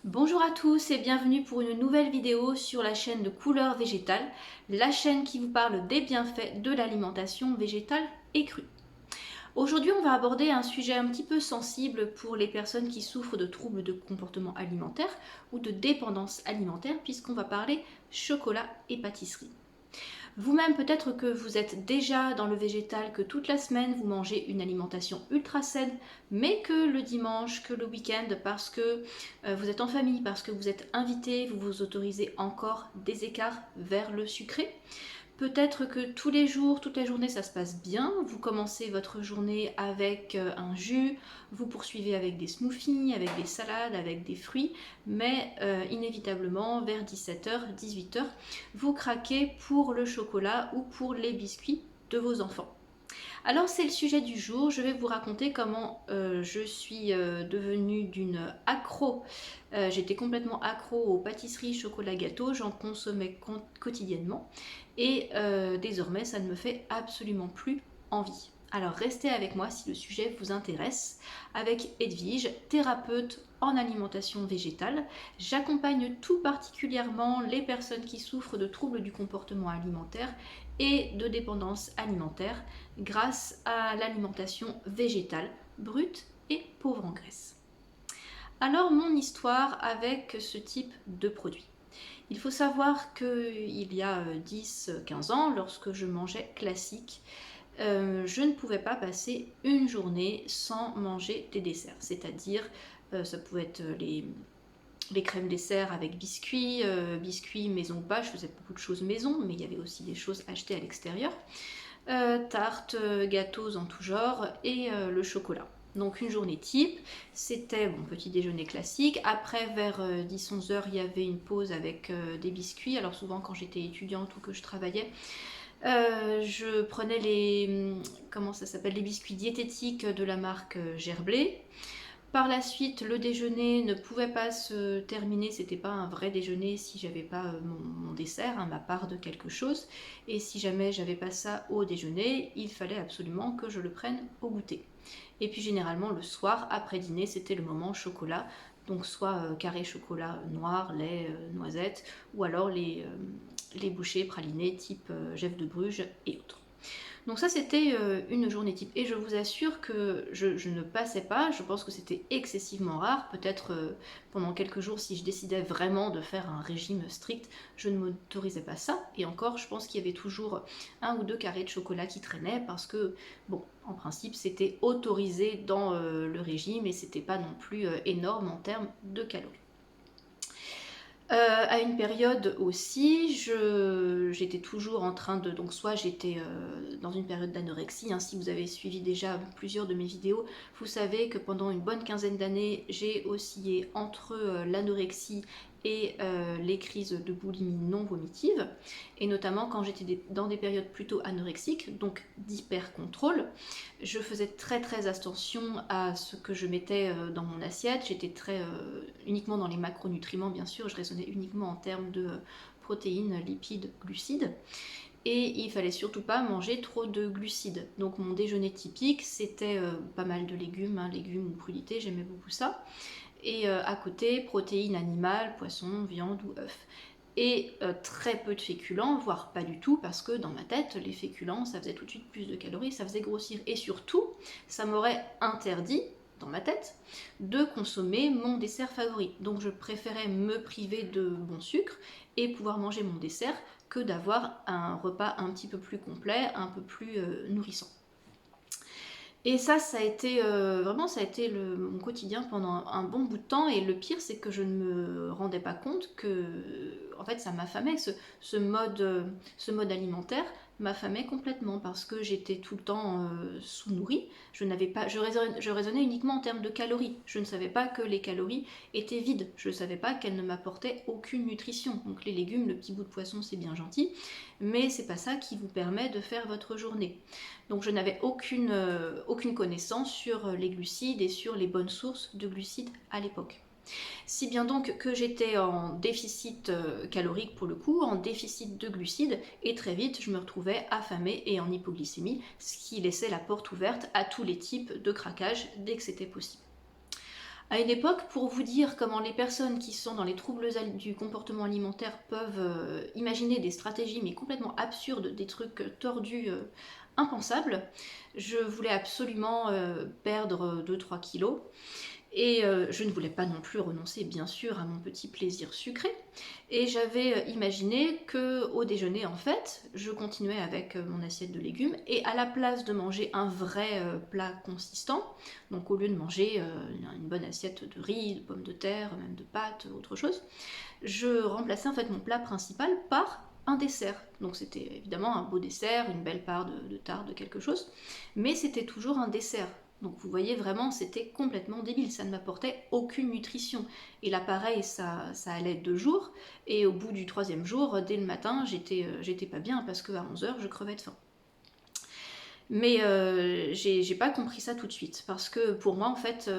Bonjour à tous et bienvenue pour une nouvelle vidéo sur la chaîne de Couleurs Végétales, la chaîne qui vous parle des bienfaits de l'alimentation végétale et crue. Aujourd'hui, on va aborder un sujet un petit peu sensible pour les personnes qui souffrent de troubles de comportement alimentaire ou de dépendance alimentaire, puisqu'on va parler chocolat et pâtisserie. Vous-même, peut-être que vous êtes déjà dans le végétal, que toute la semaine vous mangez une alimentation ultra saine, mais que le dimanche, que le week-end, parce que vous êtes en famille, parce que vous êtes invité, vous vous autorisez encore des écarts vers le sucré. Peut-être que tous les jours, toute la journée, ça se passe bien. Vous commencez votre journée avec un jus, vous poursuivez avec des smoothies, avec des salades, avec des fruits, mais inévitablement, vers 17h, 18h, vous craquez pour le chocolat ou pour les biscuits de vos enfants. Alors c'est le sujet du jour, je vais vous raconter comment je suis devenue d'une accro. J'étais complètement accro aux pâtisseries, chocolat, gâteaux, j'en consommais quotidiennement et désormais ça ne me fait absolument plus envie. Alors restez avec moi si le sujet vous intéresse. Avec Edwige, thérapeute en alimentation végétale, j'accompagne tout particulièrement les personnes qui souffrent de troubles du comportement alimentaire et de dépendance alimentaire grâce à l'alimentation végétale, brute et pauvre en graisse. Alors mon histoire avec ce type de produit. Il faut savoir qu'il y a 10-15 ans, lorsque je mangeais classique, je ne pouvais pas passer une journée sans manger des desserts. C'est-à-dire, ça pouvait être les crèmes dessert avec biscuits, biscuits maison ou pas, je faisais beaucoup de choses maison, mais il y avait aussi des choses achetées à l'extérieur. Tartes, gâteaux en tout genre et le chocolat. Donc une journée type, c'était mon petit déjeuner classique. Après, vers 10-11 heures, il y avait une pause avec des biscuits. Alors souvent quand j'étais étudiante ou que je travaillais, je prenais comment ça s'appelle, les biscuits diététiques de la marque Gerblé. Par la suite, le déjeuner ne pouvait pas se terminer, c'était pas un vrai déjeuner si j'avais pas mon dessert, ma part de quelque chose. Et si jamais j'avais pas ça au déjeuner, il fallait absolument que je le prenne au goûter. Et puis généralement le soir, après dîner, c'était le moment chocolat. Donc soit carré chocolat noir, lait, noisette, ou alors les bouchées pralinés type Geève de Bruges et autres. Donc ça c'était une journée type et je vous assure que je ne passais pas, je pense que c'était excessivement rare, peut-être pendant quelques jours si je décidais vraiment de faire un régime strict, je ne m'autorisais pas ça et encore je pense qu'il y avait toujours un ou deux carrés de chocolat qui traînaient parce que bon en principe c'était autorisé dans le régime et c'était pas non plus énorme en termes de calories. À une période aussi, j'étais toujours en train de... Donc soit j'étais dans une période d'anorexie, si vous avez suivi déjà plusieurs de mes vidéos, vous savez que pendant une bonne quinzaine d'années, j'ai oscillé entre l'anorexie et les crises de boulimie non vomitive, et notamment quand j'étais dans des périodes plutôt anorexiques, donc d'hyper-contrôle, je faisais très très attention à ce que je mettais dans mon assiette, j'étais très uniquement dans les macronutriments bien sûr, je raisonnais uniquement en termes de protéines, lipides, glucides, et il fallait surtout pas manger trop de glucides. Donc mon déjeuner typique c'était pas mal de légumes, légumes ou crudités, j'aimais beaucoup ça. Et à côté, protéines animales, poissons, viande ou œufs. Et très peu de féculents, voire pas du tout, parce que dans ma tête, les féculents, ça faisait tout de suite plus de calories, ça faisait grossir. Et surtout, ça m'aurait interdit, dans ma tête, de consommer mon dessert favori. Donc je préférais me priver de bon sucre et pouvoir manger mon dessert que d'avoir un repas un petit peu plus complet, un peu plus nourrissant. Et ça a été vraiment, ça a été mon quotidien pendant un bon bout de temps. Et le pire, c'est que je ne me rendais pas compte que, en fait, ça m'affamait. Ce mode alimentaire m'affamait complètement parce que j'étais tout le temps sous-nourrie. Je raisonnais uniquement en termes de calories. Je ne savais pas que les calories étaient vides. Je ne savais pas qu'elles ne m'apportaient aucune nutrition. Donc les légumes, le petit bout de poisson, c'est bien gentil, mais c'est pas ça qui vous permet de faire votre journée. Donc je n'avais aucune connaissance sur les glucides et sur les bonnes sources de glucides à l'époque. Si bien donc que j'étais en déficit calorique pour le coup, en déficit de glucides, et très vite je me retrouvais affamée et en hypoglycémie, ce qui laissait la porte ouverte à tous les types de craquage dès que c'était possible. À une époque, pour vous dire comment les personnes qui sont dans les troubles du comportement alimentaire peuvent imaginer des stratégies mais complètement absurdes, des trucs tordus, impensables, je voulais absolument perdre 2-3 kilos. Et je ne voulais pas non plus renoncer, bien sûr, à mon petit plaisir sucré. Et j'avais imaginé qu'au déjeuner, en fait, je continuais avec mon assiette de légumes. Et à la place de manger un vrai plat consistant, donc au lieu de manger une bonne assiette de riz, de pommes de terre, même de pâtes, autre chose, je remplaçais en fait mon plat principal par un dessert. Donc c'était évidemment un beau dessert, une belle part de tarte, de quelque chose, mais c'était toujours un dessert. Donc vous voyez vraiment, c'était complètement débile, ça ne m'apportait aucune nutrition. Et là pareil, ça allait 2 jours, et au bout du 3e jour, dès le matin, j'étais pas bien parce qu'à 11 h, je crevais de faim. Mais j'ai pas compris ça tout de suite, parce que pour moi en fait,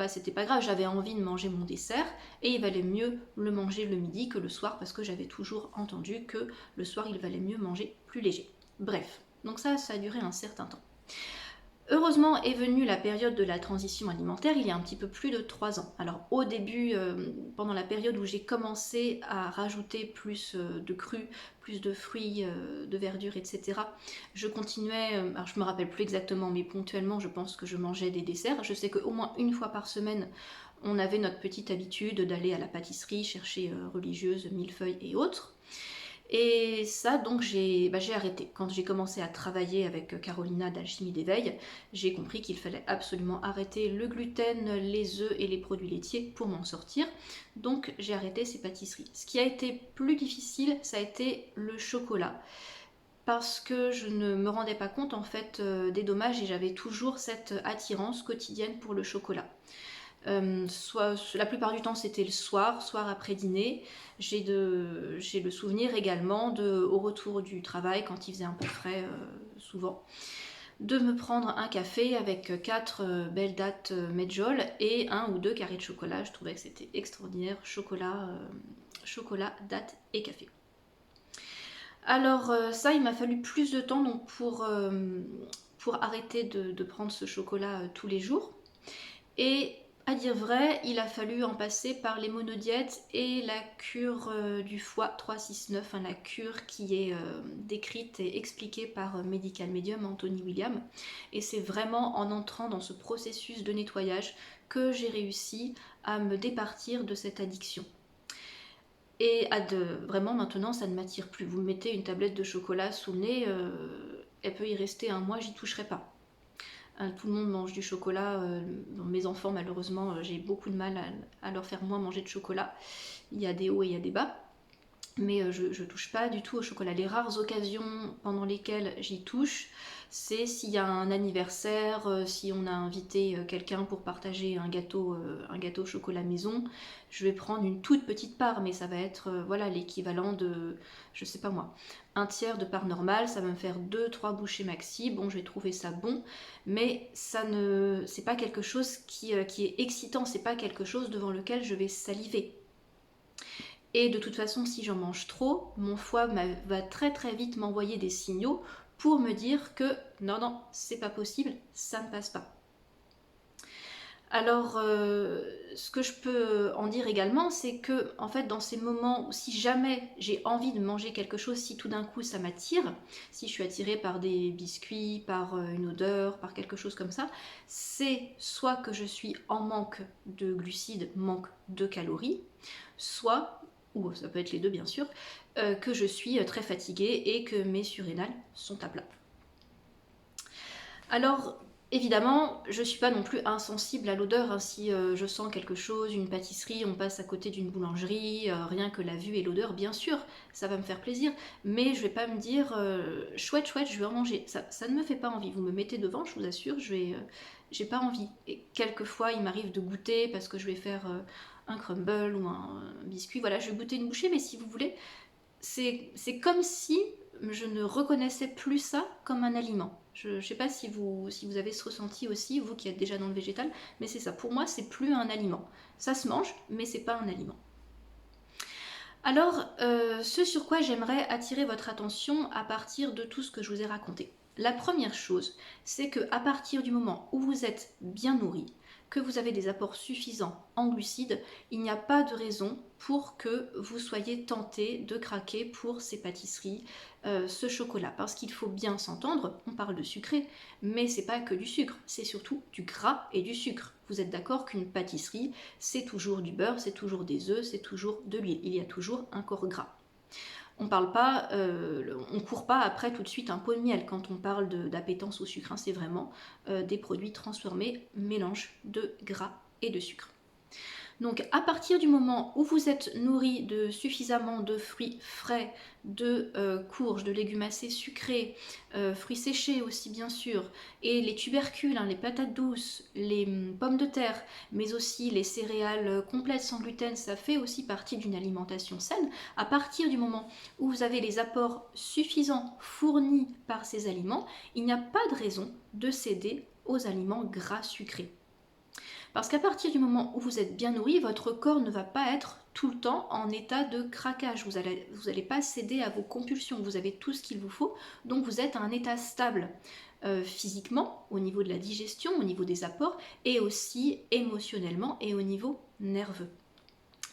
c'était pas grave, j'avais envie de manger mon dessert, et il valait mieux le manger le midi que le soir, parce que j'avais toujours entendu que le soir il valait mieux manger plus léger. Bref, donc ça a duré un certain temps. Heureusement est venue la période de la transition alimentaire il y a un petit peu plus de 3 ans. Alors au début, pendant la période où j'ai commencé à rajouter plus de crus, plus de fruits, de verdure, etc., je continuais, alors je me rappelle plus exactement, mais ponctuellement je pense que je mangeais des desserts. Je sais qu'au moins une fois par semaine, on avait notre petite habitude d'aller à la pâtisserie chercher religieuses, millefeuilles et autres. Et ça, donc, j'ai arrêté. Quand j'ai commencé à travailler avec Carolina d'Alchimie d'éveil, j'ai compris qu'il fallait absolument arrêter le gluten, les œufs et les produits laitiers pour m'en sortir. Donc, j'ai arrêté ces pâtisseries. Ce qui a été plus difficile, ça a été le chocolat. Parce que je ne me rendais pas compte, en fait, des dommages, et j'avais toujours cette attirance quotidienne pour le chocolat. La plupart du temps c'était le soir après dîner. J'ai le souvenir également au retour du travail, quand il faisait un peu frais, souvent, de me prendre un café avec 4 belles dattes Medjool et 1 ou 2 carrés de chocolat. Je trouvais que c'était extraordinaire, chocolat, dattes et café. Alors ça, il m'a fallu plus de temps donc pour arrêter de prendre ce chocolat tous les jours. Et à dire vrai, il a fallu en passer par les monodiètes et la cure du foie 369, la cure qui est décrite et expliquée par Medical Medium Anthony William. Et c'est vraiment en entrant dans ce processus de nettoyage que j'ai réussi à me départir de cette addiction. Et vraiment maintenant ça ne m'attire plus. Vous me mettez une tablette de chocolat sous le nez, elle peut y rester un mois, j'y toucherai pas. Tout le monde mange du chocolat. Mes enfants, malheureusement, j'ai beaucoup de mal à leur faire moins manger de chocolat. Il y a des hauts et il y a des bas. Mais je touche pas du tout au chocolat. Les rares occasions pendant lesquelles j'y touche, c'est s'il y a un anniversaire, si on a invité quelqu'un pour partager un gâteau au chocolat maison, je vais prendre une toute petite part, mais ça va être l'équivalent de, je sais pas moi, un tiers de part normale, ça va me faire 2-3 bouchées maxi. Bon, je vais trouver ça bon, mais c'est pas quelque chose qui est excitant, c'est pas quelque chose devant lequel je vais saliver. Et de toute façon, si j'en mange trop, mon foie va très très vite m'envoyer des signaux pour me dire que non, c'est pas possible, ça ne passe pas. Alors, ce que je peux en dire également, c'est que en fait, dans ces moments où si jamais j'ai envie de manger quelque chose, si tout d'un coup ça m'attire, si je suis attirée par des biscuits, par une odeur, par quelque chose comme ça, c'est soit que je suis en manque de glucides, manque de calories, soit, ou ça peut être les deux bien sûr, que je suis très fatiguée et que mes surrénales sont à plat. Alors, évidemment, je ne suis pas non plus insensible à l'odeur. Si je sens quelque chose, une pâtisserie, on passe à côté d'une boulangerie, rien que la vue et l'odeur, bien sûr, ça va me faire plaisir. Mais je ne vais pas me dire chouette, je vais en manger. Ça ne me fait pas envie. Vous me mettez devant, je vous assure, j'ai pas envie. Et quelquefois, il m'arrive de goûter parce que je vais faire un crumble ou un biscuit. Voilà, je vais goûter une bouchée, mais si vous voulez, c'est comme si je ne reconnaissais plus ça comme un aliment. Je ne sais pas si vous avez ce ressenti aussi, vous qui êtes déjà dans le végétal, mais c'est ça. Pour moi, c'est plus un aliment. Ça se mange, mais c'est pas un aliment. Alors, ce sur quoi j'aimerais attirer votre attention à partir de tout ce que je vous ai raconté. La première chose, c'est qu'à partir du moment où vous êtes bien nourri, que vous avez des apports suffisants en glucides, il n'y a pas de raison pour que vous soyez tenté de craquer pour ces pâtisseries, ce chocolat. Parce qu'il faut bien s'entendre, on parle de sucré, mais c'est pas que du sucre, c'est surtout du gras et du sucre. Vous êtes d'accord qu'une pâtisserie, c'est toujours du beurre, c'est toujours des œufs, c'est toujours de l'huile, il y a toujours un corps gras. On parle pas, on court pas après tout de suite un pot de miel quand on parle d'appétence au sucre, hein, c'est vraiment des produits transformés, mélange de gras et de sucre. Donc à partir du moment où vous êtes nourri de suffisamment de fruits frais, de courges, de légumineuses sucrés, fruits séchés aussi bien sûr, et les tubercules, hein, les patates douces, les pommes de terre, mais aussi les céréales complètes sans gluten, ça fait aussi partie d'une alimentation saine. À partir du moment où vous avez les apports suffisants fournis par ces aliments, il n'y a pas de raison de céder aux aliments gras sucrés. Parce qu'à partir du moment où vous êtes bien nourri, votre corps ne va pas être tout le temps en état de craquage. Vous n'allez pas céder à vos compulsions. Vous avez tout ce qu'il vous faut. Donc vous êtes à un état stable physiquement, au niveau de la digestion, au niveau des apports, et aussi émotionnellement et au niveau nerveux.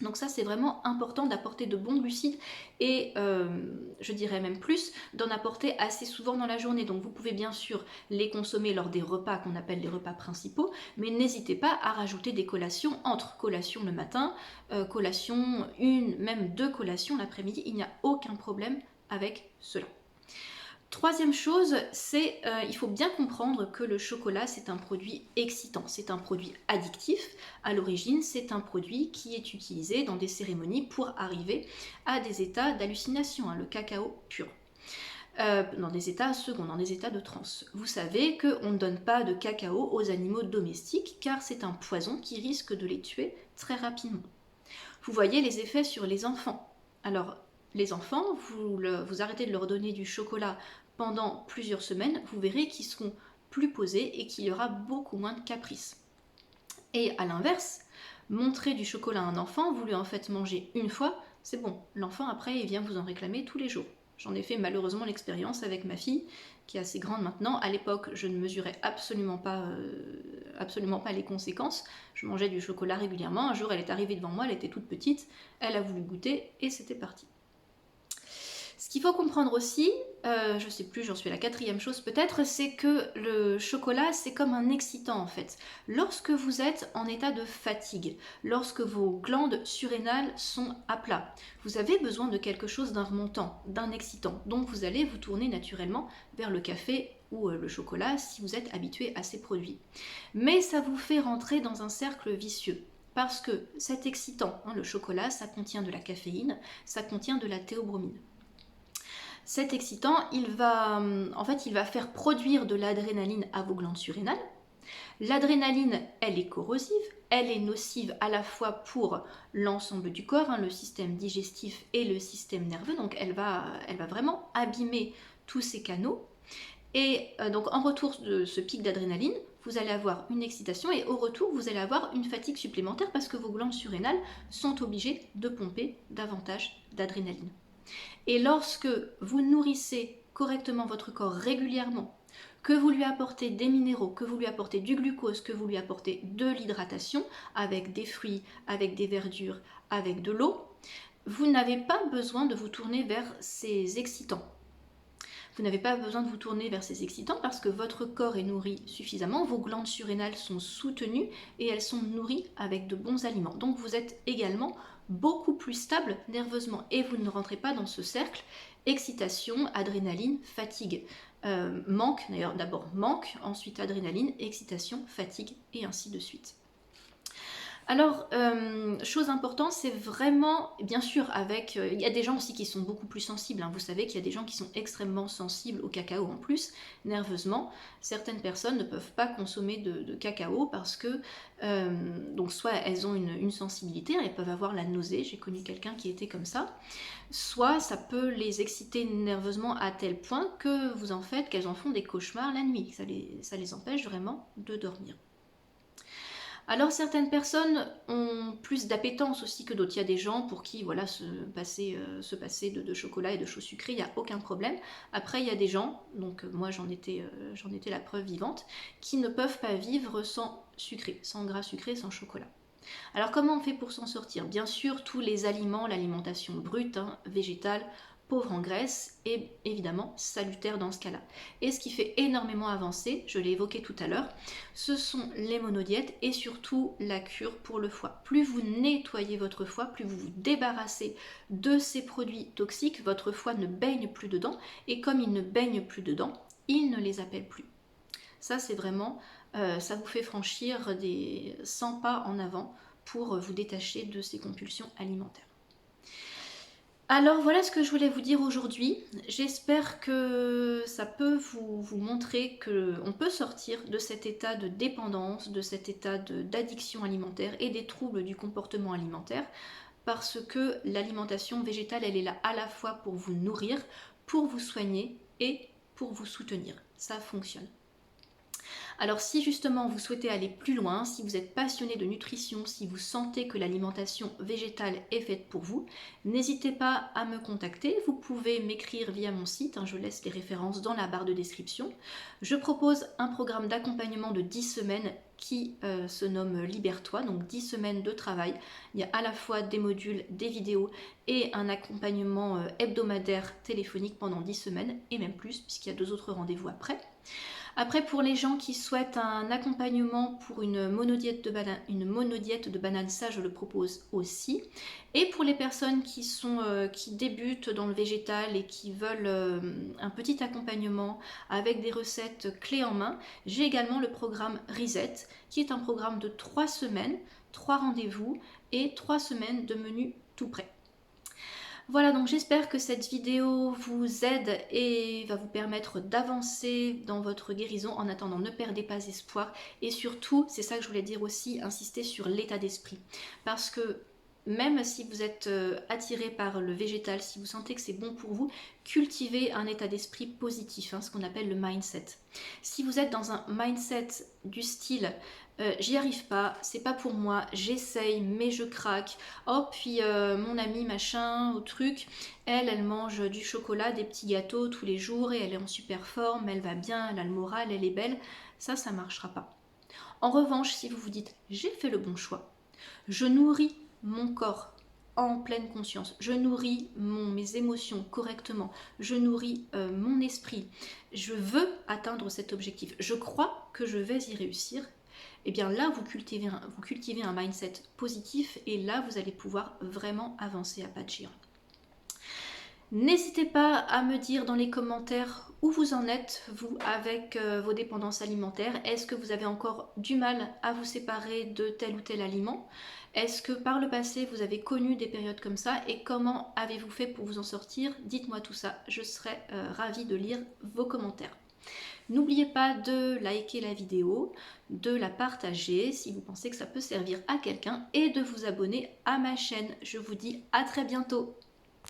Donc ça, c'est vraiment important d'apporter de bons glucides et je dirais même plus, d'en apporter assez souvent dans la journée. Donc vous pouvez bien sûr les consommer lors des repas qu'on appelle les repas principaux, mais n'hésitez pas à rajouter des collations entre collations le matin, collation une, même deux collations l'après-midi. Il n'y a aucun problème avec cela. Troisième chose, c'est il faut bien comprendre que le chocolat, c'est un produit excitant, c'est un produit addictif. À l'origine, c'est un produit qui est utilisé dans des cérémonies pour arriver à des états d'hallucination, hein, le cacao pur. Dans des états seconds, dans des états de transe. Vous savez qu'on ne donne pas de cacao aux animaux domestiques car c'est un poison qui risque de les tuer très rapidement. Vous voyez les effets sur les enfants. Alors, les enfants, vous arrêtez de leur donner du chocolat pendant plusieurs semaines, vous verrez qu'ils seront plus posés et qu'il y aura beaucoup moins de caprices. Et à l'inverse, montrer du chocolat à un enfant, vous lui en faites manger une fois, c'est bon. L'enfant après, il vient vous en réclamer tous les jours. J'en ai fait malheureusement l'expérience avec ma fille, qui est assez grande maintenant. À l'époque, je ne mesurais absolument pas les conséquences. Je mangeais du chocolat régulièrement. Un jour, elle est arrivée devant moi, elle était toute petite, elle a voulu goûter et c'était parti. Ce qu'il faut comprendre aussi, je sais plus, j'en suis à la quatrième chose peut-être, c'est que le chocolat, c'est comme un excitant en fait. Lorsque vous êtes en état de fatigue, lorsque vos glandes surrénales sont à plat, vous avez besoin de quelque chose d'un remontant, d'un excitant. Donc vous allez vous tourner naturellement vers le café ou le chocolat si vous êtes habitué à ces produits. Mais ça vous fait rentrer dans un cercle vicieux. Parce que cet excitant, hein, le chocolat, ça contient de la caféine, ça contient de la théobromine. Cet excitant, il va faire produire de l'adrénaline à vos glandes surrénales. L'adrénaline, elle est corrosive, elle est nocive à la fois pour l'ensemble du corps, hein, le système digestif et le système nerveux, donc elle va vraiment abîmer tous ces canaux. Et donc en retour de ce pic d'adrénaline, vous allez avoir une excitation et au retour, vous allez avoir une fatigue supplémentaire parce que vos glandes surrénales sont obligées de pomper davantage d'adrénaline. Et lorsque vous nourrissez correctement votre corps régulièrement, que vous lui apportez des minéraux, que vous lui apportez du glucose, que vous lui apportez de l'hydratation avec des fruits, avec des verdures, avec de l'eau, vous n'avez pas besoin de vous tourner vers ces excitants. Vous n'avez pas besoin de vous tourner vers ces excitants parce que votre corps est nourri suffisamment, vos glandes surrénales sont soutenues et elles sont nourries avec de bons aliments. Donc vous êtes également beaucoup plus stable nerveusement et vous ne rentrez pas dans ce cercle excitation, adrénaline, fatigue. Manque, d'ailleurs d'abord manque, ensuite adrénaline, excitation, fatigue et ainsi de suite. Alors, chose importante, c'est vraiment, bien sûr, il y a des gens aussi qui sont beaucoup plus sensibles, hein. Vous savez qu'il y a des gens qui sont extrêmement sensibles au cacao en plus, nerveusement. Certaines personnes ne peuvent pas consommer de cacao parce que, donc soit elles ont une sensibilité, hein, elles peuvent avoir la nausée, j'ai connu quelqu'un qui était comme ça, soit ça peut les exciter nerveusement à tel point que qu'elles en font des cauchemars la nuit, ça les empêche vraiment de dormir. Alors certaines personnes ont plus d'appétence aussi que d'autres. Il y a des gens pour qui voilà, se passer de chocolat et de choses sucrées, il n'y a aucun problème. Après il y a des gens, donc moi j'en étais la preuve vivante, qui ne peuvent pas vivre sans sucré, sans gras sucré, sans chocolat. Alors comment on fait pour s'en sortir? Bien sûr tous les aliments, l'alimentation brute, végétale, pauvre en graisse et évidemment salutaire dans ce cas-là. Et ce qui fait énormément avancer, je l'ai évoqué tout à l'heure, ce sont les monodiètes et surtout la cure pour le foie. Plus vous nettoyez votre foie, plus vous vous débarrassez de ces produits toxiques, votre foie ne baigne plus dedans et comme il ne baigne plus dedans, il ne les appelle plus. Ça c'est vraiment, ça vous fait franchir des 100 pas en avant pour vous détacher de ces compulsions alimentaires. Alors voilà ce que je voulais vous dire aujourd'hui. J'espère que ça peut vous montrer qu'on peut sortir de cet état de dépendance, de cet état d'addiction alimentaire et des troubles du comportement alimentaire parce que l'alimentation végétale, elle est là à la fois pour vous nourrir, pour vous soigner et pour vous soutenir. Ça fonctionne. Alors si justement vous souhaitez aller plus loin, si vous êtes passionné de nutrition, si vous sentez que l'alimentation végétale est faite pour vous, n'hésitez pas à me contacter. Vous pouvez m'écrire via mon site, je laisse les références dans la barre de description. Je propose un programme d'accompagnement de 10 semaines qui se nomme Libère-toi, donc 10 semaines de travail. Il y a à la fois des modules, des vidéos et un accompagnement hebdomadaire téléphonique pendant 10 semaines et même plus puisqu'il y a 2 autres rendez-vous après. Après, pour les gens qui souhaitent un accompagnement pour une monodiète de banane, ça je le propose aussi. Et pour les personnes qui débutent dans le végétal et qui veulent un petit accompagnement avec des recettes clés en main, j'ai également le programme Reset, qui est un programme de 3 semaines, 3 rendez-vous et 3 semaines de menu tout prêt. Voilà, donc j'espère que cette vidéo vous aide et va vous permettre d'avancer dans votre guérison. En attendant, ne perdez pas espoir et surtout, c'est ça que je voulais dire aussi, insister sur l'état d'esprit. Parce que même si vous êtes attiré par le végétal, si vous sentez que c'est bon pour vous, cultivez un état d'esprit positif, ce qu'on appelle le mindset. Si vous êtes dans un mindset du style j'y arrive pas, c'est pas pour moi, j'essaye mais je craque, oh puis mon amie machin au truc, elle mange du chocolat, des petits gâteaux tous les jours et elle est en super forme, elle va bien, elle a le moral, elle est belle, ça marchera pas. En revanche, si vous vous dites j'ai fait le bon choix, je nourris mon corps en pleine conscience, je nourris mes émotions correctement, je nourris mon esprit, je veux atteindre cet objectif, je crois que je vais y réussir, et bien là vous cultivez un mindset positif et là vous allez pouvoir vraiment avancer à pas de géant. N'hésitez pas à me dire dans les commentaires où vous en êtes, vous, avec vos dépendances alimentaires. Est-ce que vous avez encore du mal à vous séparer de tel ou tel aliment? Est-ce que par le passé, vous avez connu des périodes comme ça? Et comment avez-vous fait pour vous en sortir? Dites-moi tout ça, je serai ravie de lire vos commentaires. N'oubliez pas de liker la vidéo, de la partager si vous pensez que ça peut servir à quelqu'un et de vous abonner à ma chaîne. Je vous dis à très bientôt.